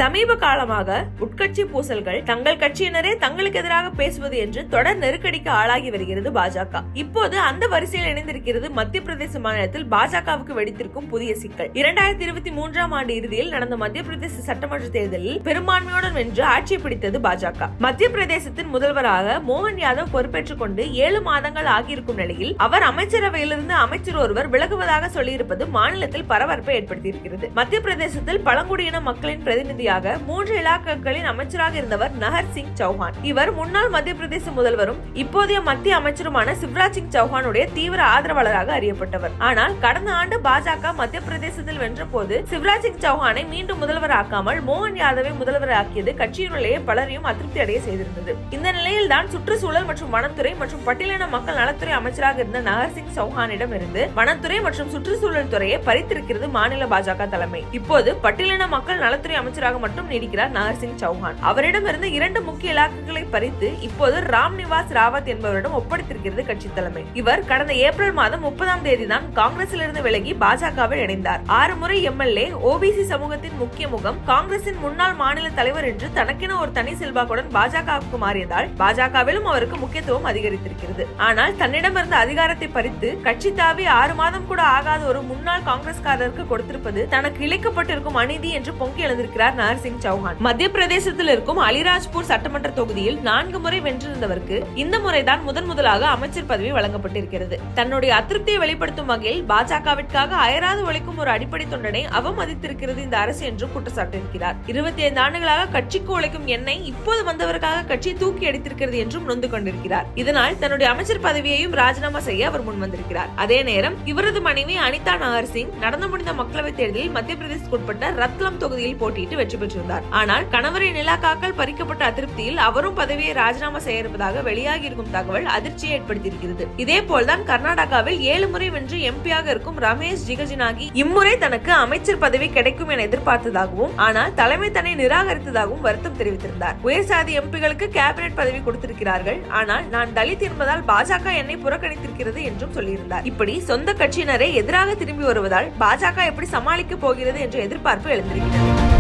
சமீப காலமாக உட்கட்சி பூசல்கள், தங்கள் கட்சியினரே தங்களுக்கு எதிராக பேசுவது என்று தொடர் நெருக்கடிக்கு ஆளாகி வருகிறது பாஜக. இப்போது அந்த வரிசையில் இணைந்திருக்கிறது மத்திய பிரதேச மாநிலத்தில் பாஜகவுக்கு வெடித்திருக்கும் புதிய சிக்கல். 2023ஆம் ஆண்டு இறுதியில் நடந்த மத்திய பிரதேச சட்டமன்ற தேர்தலில் பெரும்பான்மையுடன் வென்று ஆட்சியை பிடித்தது பாஜக. மத்திய பிரதேசத்தின் முதல்வராக மோகன் யாதவ் பொறுப்பேற்றுக் கொண்டு 7 மாதங்கள் ஆகியிருக்கும் நிலையில் அவர் அமைச்சரவையிலிருந்து அமைச்சர் ஒருவர் விலகுவதாக சொல்லியிருப்பது மாநிலத்தில் பரபரப்பை ஏற்படுத்தியிருக்கிறது. மத்திய பிரதேசத்தில் பழங்குடியின மக்களின் பிரதிநிதியாக 3 இலாக்காக்களின் அமைச்சராக இருந்தவர் நஹர் சிங் சௌஹான். இவர் முன்னாள் மத்திய பிரதேச முதல்வரும் இப்போதைய மத்திய அமைச்சருமான சிவராஜ் சிங் சௌஹானுடைய தீவிர ஆதரவாளராக அறியப்பட்டவர். ஆனால் கடந்த ஆண்டு பாஜக மத்திய பிரதேசத்தில் வென்ற போது சிவராஜ் சிங் சௌஹானை மீண்டும் முதல்வராக்காமல் மோகன் யாதவை முதல்வராக்கியது கட்சியினுள்ளே பலரையும் அதிருப்தி அடைய செய்திருந்தது. இந்த நிலையில் தான் சுற்றுச்சூழல் மற்றும் வனத்துறை மற்றும் பட்டியலின மக்கள் நலத்துறை அமைச்சராக இருந்த நஹர் சிங் சௌஹானிடம் இருந்து வனத்துறை மற்றும் சுற்றுச்சூழல் துறையை பறித்திருக்கிறது மாநில பாஜக தலைமை. இப்போது பட்டியலின மக்கள் நலத்துறை அமைச்சராக மட்டும் நீடிக்கிறார் நஹர் சிங் சௌஹான். அவரிடமிருந்து 2 முக்கிய இலாக்குகளை பறித்து இப்போது ராம் நிவாஸ் ராவத் என்பவரிடம் ஒப்படைத்திருக்கிறது கட்சி தலைமை. இவர் கடந்த ஏப்ரல் மாதம் 30ஆம் தேதி தான் காங்கிரசில் இருந்து விலகி பாஜகவில் இணைந்தார். 6 முறை எம்எல்ஏ, ஓபிசி சமூகத்தின் முக்கிய முகம், காங்கிரசின் முன்னாள் மாநில தலைவர் என்று தனக்கென ஒரு தனி செல்வாக்குடன் பாஜகவுக்கு மாறியதால் பாஜகவிலும் அவருக்கு முக்கியத்துவம் அதிகரித்திருக்கிறது. ஆனால் தன்னிடமிருந்து அதிகாரத்தை பறித்து கட்சி தாவி 6 மாதம் கூட ஆகாத ஒரு முன்னாள் காங்கிரஸ்காரருக்கு கொடுத்திருப்பது தனக்கு இழைக்கப்பட்டிருக்கும் அநீதி என்று பொங்கி எழுந்திருக்கிறார் நஹர் சிங் சௌஹான். மத்திய பிரதேசத்தில் இருக்கும் அலிராஜ்பூர் சட்டமன்ற தொகுதியில் 4 முறை வென்றிருந்தவருக்கு இந்த முறைதான் முதலாக அமைச்சர் பதவி வழங்கப்பட்டிருக்கிறது. தன்னுடைய அதிருப்தியை வெளிப்படுத்தும் வகையில் பாஜகவிற்காக அயராது உழைக்கும் ஒரு அடிப்படை தொண்டனை அவமதித்திருக்கிறது இந்த அரசு என்றும் குற்றச்சாட்டிருக்கிறார். 25 ஆண்டுகளாக கட்சிக்கு உழைக்கும் என்னை இப்போது வந்தவருக்காக கட்சியை தூக்கி அடித்திருக்கிறது என்றும் நொந்து கொண்டிருக்கிறார். இதனால் தன்னுடைய அமைச்சர் பதவியையும் ராஜினாமா செய்ய அவர் முன் வந்திருக்கிறார். அதே நேரம் இவரது மனைவி அனிதா நஹர் சிங் நடந்து முடிந்த மக்களவைத் தேர்தலில் மத்திய பிரதேசத்துக்குட்பட்ட ரத்லம் தொகுதியில் போட்டியிட்டு வெற்றி பெற்றிருந்தார். ஆனால் கணவரின் இலாக்காக்கள் பறிக்கப்பட்ட அதிருப்தியில் அவரும் பதவியை ராஜினாமா செய்ய இருப்பதாக வெளியாகி இருக்கும் தகவல் அதிர்ச்சியை ஏற்படுத்தியிருக்கிறது. இதே போல்தான் கர்நாடகாவில் 7 முறை வென்று எம்பியாக இருக்கும் ரமேஷ் ஜிகஜினாகி இம்முறை தனக்கு அமைச்சர் பதவி கிடைக்கும் என எதிர்பார்த்ததாகவும் ஆனால் தலைமை தன்னை நிராகரித்ததாகவும் வருத்தம் தெரிவித்திருந்தார். உயர்சாதி எம்பிகளுக்கு கேபினெட் பதவி கொடுத்திருக்கிறார்கள், ஆனால் நான் தலித் என்பதால் பாஜக என்னை புறக்கணித்திருக்கிறது என்றும் சொல்லியிருந்தார். இப்படி சொந்த கட்சியினரை எதிராக திரும்பி வருவதால் பாஜக எப்படி சமாளிக்க போகிறது என்ற எதிர்பார்ப்பு எழுந்திருக்கிறது.